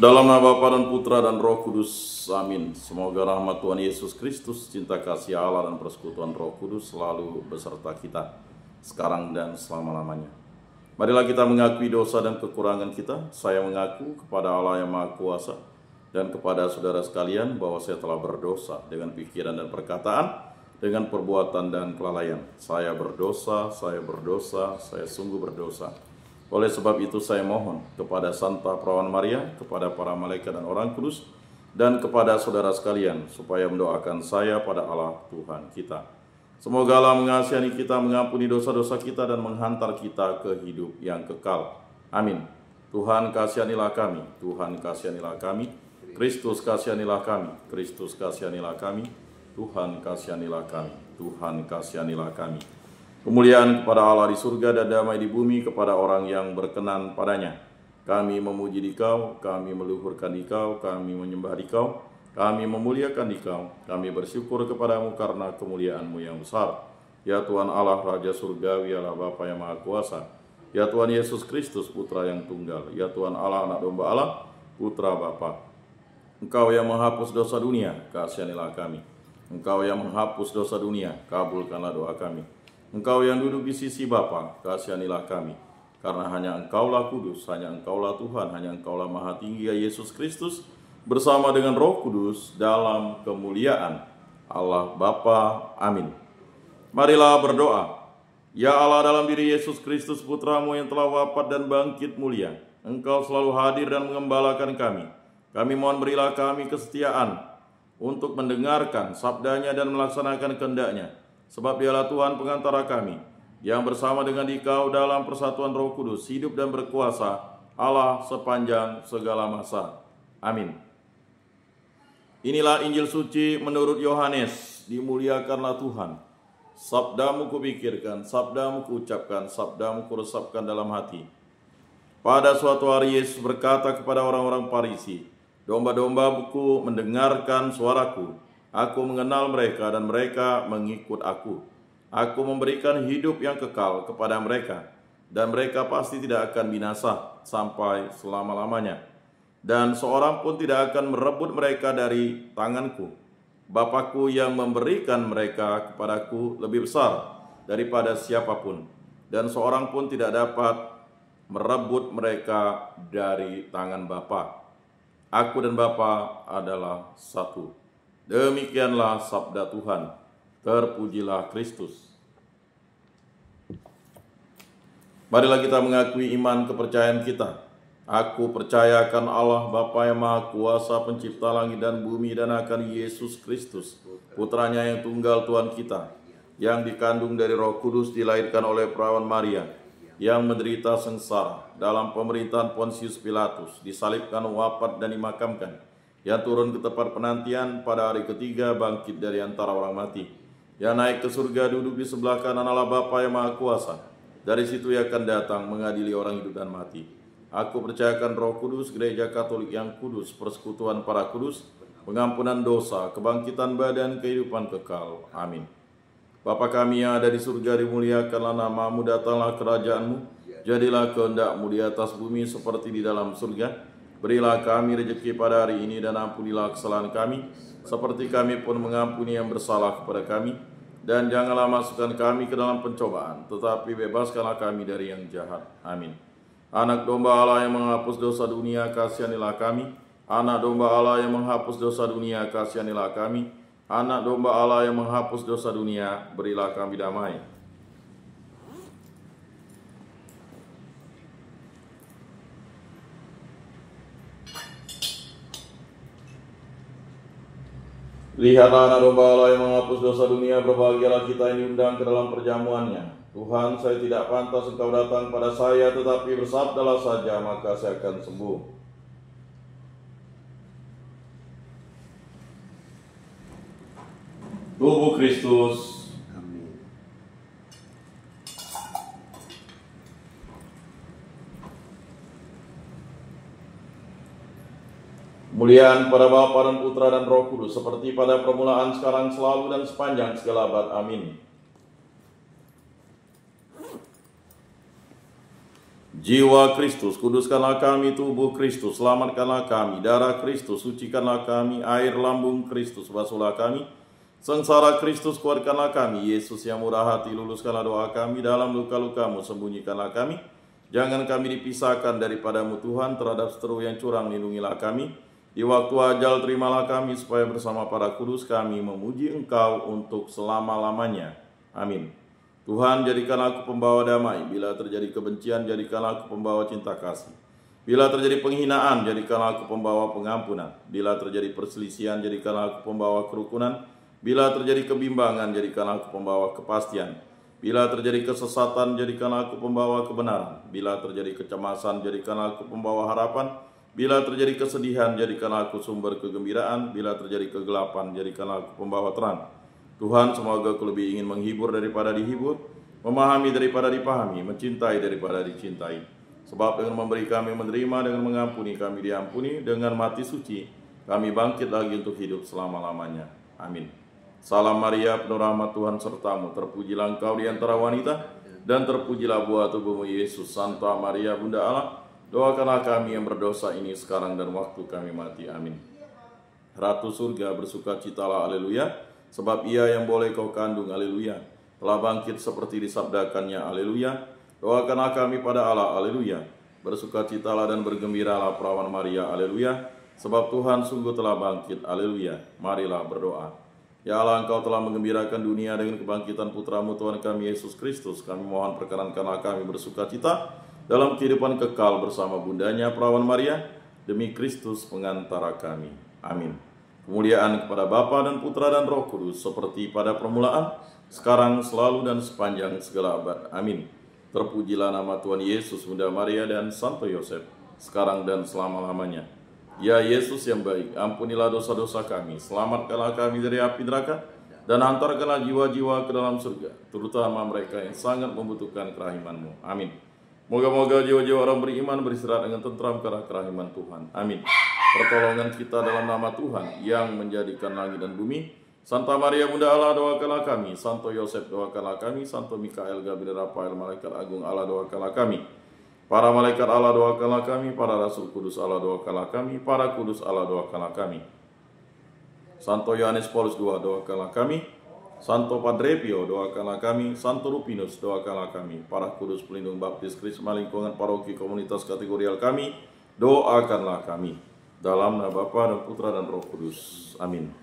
Dalam nama Bapa dan Putra dan Roh Kudus, amin. Semoga rahmat Tuhan Yesus Kristus, cinta kasih Allah dan persekutuan Roh Kudus selalu beserta kita, sekarang dan selama-lamanya. Marilah kita mengakui dosa dan kekurangan kita. Saya mengaku kepada Allah yang Maha Kuasa dan kepada saudara sekalian bahwa saya telah berdosa dengan pikiran dan perkataan, dengan perbuatan dan kelalaian. Saya berdosa, saya sungguh berdosa. Oleh sebab itu saya mohon kepada Santa Perawan Maria, kepada para malaikat dan orang kudus, dan kepada saudara sekalian, supaya mendoakan saya pada Allah Tuhan kita. Semoga Allah mengasihani kita, mengampuni dosa-dosa kita, dan menghantar kita ke hidup yang kekal. Amin. Tuhan kasihanilah kami, Tuhan kasihanilah kami, Kristus kasihanilah kami, Kristus kasihanilah kami, Tuhan kasihanilah kami, Tuhan kasihanilah kami. Kemuliaan kepada Allah di surga dan damai di bumi kepada orang yang berkenan padanya. Kami memuji Dikau, kami meluhurkan Dikau, kami menyembah Dikau, kami memuliakan Dikau, kami bersyukur kepadamu karena kemuliaan-Mu yang besar. Ya Tuhan Allah, Raja Surgawi, Allah Bapa yang Maha Kuasa. Ya Tuhan Yesus Kristus, Putra yang tunggal. Ya Tuhan Allah, Anak Domba Allah, Putra Bapa. Engkau yang menghapus dosa dunia, kasihanilah kami. Engkau yang menghapus dosa dunia, kabulkanlah doa kami. Engkau yang duduk di sisi Bapa, kasihanilah kami. Karena hanya Engkaulah kudus, hanya Engkaulah Tuhan, hanya Engkaulah Maha Tinggi, ya Yesus Kristus, bersama dengan Roh Kudus dalam kemuliaan Allah Bapa. Amin. Marilah berdoa. Ya Allah, dalam diri Yesus Kristus, Putra-Mu yang telah wafat dan bangkit mulia, Engkau selalu hadir dan mengembalakan kami. Kami mohon berilah kami kesetiaan untuk mendengarkan sabdanya dan melaksanakan kehendak-Nya. Sebab Dialah Tuhan pengantara kami, yang bersama dengan Dikau dalam persatuan Roh Kudus, hidup dan berkuasa Allah sepanjang segala masa. Amin. Inilah Injil suci menurut Yohanes. Dimuliakanlah Tuhan. Sabdamu kupikirkan, sabdamu kuucapkan, sabdamu kuresapkan dalam hati. Pada suatu hari Yesus berkata kepada orang-orang Farisi, domba-dombaku mendengarkan suaraku. Aku mengenal mereka dan mereka mengikut aku. Aku memberikan hidup yang kekal kepada mereka, dan mereka pasti tidak akan binasa sampai selama-lamanya. Dan seorang pun tidak akan merebut mereka dari tanganku. Bapakku yang memberikan mereka kepadaku lebih besar daripada siapapun, dan seorang pun tidak dapat merebut mereka dari tangan Bapa. Aku dan Bapa adalah satu. Demikianlah sabda Tuhan. Terpujilah Kristus. Marilah kita mengakui iman kepercayaan kita. Aku percaya akan Allah Bapa yang Maha Kuasa, pencipta langit dan bumi, dan akan Yesus Kristus, Putranya yang tunggal Tuhan kita, yang dikandung dari Roh Kudus, dilahirkan oleh Perawan Maria, yang menderita sengsara dalam pemerintahan Pontius Pilatus, disalibkan, wafat, dan dimakamkan, yang turun ke tempat penantian, pada hari ketiga bangkit dari antara orang mati, yang naik ke surga, duduk di sebelah kanan Allah Bapa yang Maha Kuasa. Dari situ Ia akan datang mengadili orang hidup dan mati. Aku percayakan Roh Kudus, Gereja Katolik yang kudus, persekutuan para kudus, pengampunan dosa, kebangkitan badan, kehidupan kekal. Amin. Bapa kami yang ada di surga, dimuliakanlah nama-Mu, datanglah kerajaan-Mu, jadilah kehendak-Mu di atas bumi seperti di dalam surga. Berilah kami rezeki pada hari ini, dan ampunilah kesalahan kami, seperti kami pun mengampuni yang bersalah kepada kami. Dan janganlah masukkan kami ke dalam pencobaan, tetapi bebaskanlah kami dari yang jahat. Amin. Anak domba Allah yang menghapus dosa dunia, kasihanilah kami. Anak domba Allah yang menghapus dosa dunia, kasihanilah kami. Anak domba Allah yang menghapus dosa dunia, berilah kami damai. Lihatlah anak domba Allah yang menghapus dosa dunia, berbahagialah kita yang diundang ke dalam perjamuannya. Tuhan, saya tidak pantas Engkau datang pada saya, tetapi bersabdalah saja, maka saya akan sembuh. Tubuh Kristus. Kemuliaan pada Bapa dan Putra dan Roh Kudus, seperti pada permulaan, sekarang, selalu, dan sepanjang segala abad. Amin. Jiwa Kristus, kuduskanlah kami. Tubuh Kristus, selamatkanlah kami. Darah Kristus, sucikanlah kami. Air lambung Kristus, basuhlah kami. Sengsara Kristus, kuatkanlah kami. Yesus yang murah hati, luluskanlah doa kami. Dalam luka-lukamu, sembunyikanlah kami. Jangan kami dipisahkan daripadamu Tuhan. Terhadap seteru yang curang, lindungilah kami. Di waktu ajal, terimalah kami, supaya bersama para kudus kami memuji Engkau untuk selama-lamanya. Amin. Tuhan, jadikan aku pembawa damai. Bila terjadi kebencian, jadikan aku pembawa cinta kasih. Bila terjadi penghinaan, jadikan aku pembawa pengampunan. Bila terjadi perselisihan, jadikan aku pembawa kerukunan. Bila terjadi kebimbangan, jadikan aku pembawa kepastian. Bila terjadi kesesatan, jadikan aku pembawa kebenaran. Bila terjadi kecemasan, jadikan aku pembawa harapan. Bila terjadi kesedihan, jadikan aku sumber kegembiraan. Bila terjadi kegelapan, jadikan aku pembawa terang. Tuhan, semoga aku lebih ingin menghibur daripada dihibur, memahami daripada dipahami, mencintai daripada dicintai. Sebab dengan memberi kami menerima, dengan mengampuni kami diampuni, dengan mati suci kami bangkit lagi untuk hidup selama-lamanya. Amin. Salam Maria, penuh rahmat Tuhan sertamu, terpujilah engkau di antara wanita, dan terpujilah buah tubuhmu Yesus. Santa Maria, Bunda Allah, doakanlah kami yang berdosa ini sekarang dan waktu kami mati. Amin. Ratu surga, bersukacitalah, haleluya. Sebab ia yang boleh kau kandung, haleluya, telah bangkit seperti disabdakannya, haleluya. Doakanlah kami pada Allah, haleluya. Bersukacitalah dan bergembiralah perawan Maria, haleluya. Sebab Tuhan sungguh telah bangkit, haleluya. Marilah berdoa. Ya Allah, Engkau telah menggembirakan dunia dengan kebangkitan putramu Tuhan kami Yesus Kristus. Kami mohon perkenankanlah kami bersukacita dalam kehidupan kekal bersama bundanya perawan Maria, demi Kristus pengantara kami. Amin. Kemuliaan kepada Bapa dan Putra dan Roh Kudus, seperti pada permulaan, sekarang, selalu, dan sepanjang segala abad. Amin. Terpujilah nama Tuhan Yesus, Bunda Maria, dan Santo Yosef, sekarang dan selama-lamanya. Ya Yesus yang baik, ampunilah dosa-dosa kami, selamatkanlah kami dari api neraka, dan hantarkanlah jiwa-jiwa ke dalam surga, terutama mereka yang sangat membutuhkan kerahiman-Mu. Amin. Moga-moga jiwa-jiwa orang beriman beristirahat dengan tentram karena kerahiman Tuhan. Amin. Pertolongan kita dalam nama Tuhan yang menjadikan langit dan bumi. Santa Maria Bunda Allah, doakanlah kami. Santo Yosef, doakanlah kami. Santo Mikael, Gabriel, Rafael, Malaikat Agung Allah, doakanlah kami. Para malaikat Allah, doakanlah kami. Para rasul kudus Allah, doakanlah kami. Para kudus Allah, doakanlah kami. Santo Yohanes Paulus II, doakanlah kami. Santo Padre Pio, doakanlah kami. Santo Rupinus, doakanlah kami. Para kudus pelindung baptis Krisma lingkungan paroki komunitas kategorial kami, doakanlah kami. Dalam nama Bapa dan Putra dan Roh Kudus. Amin.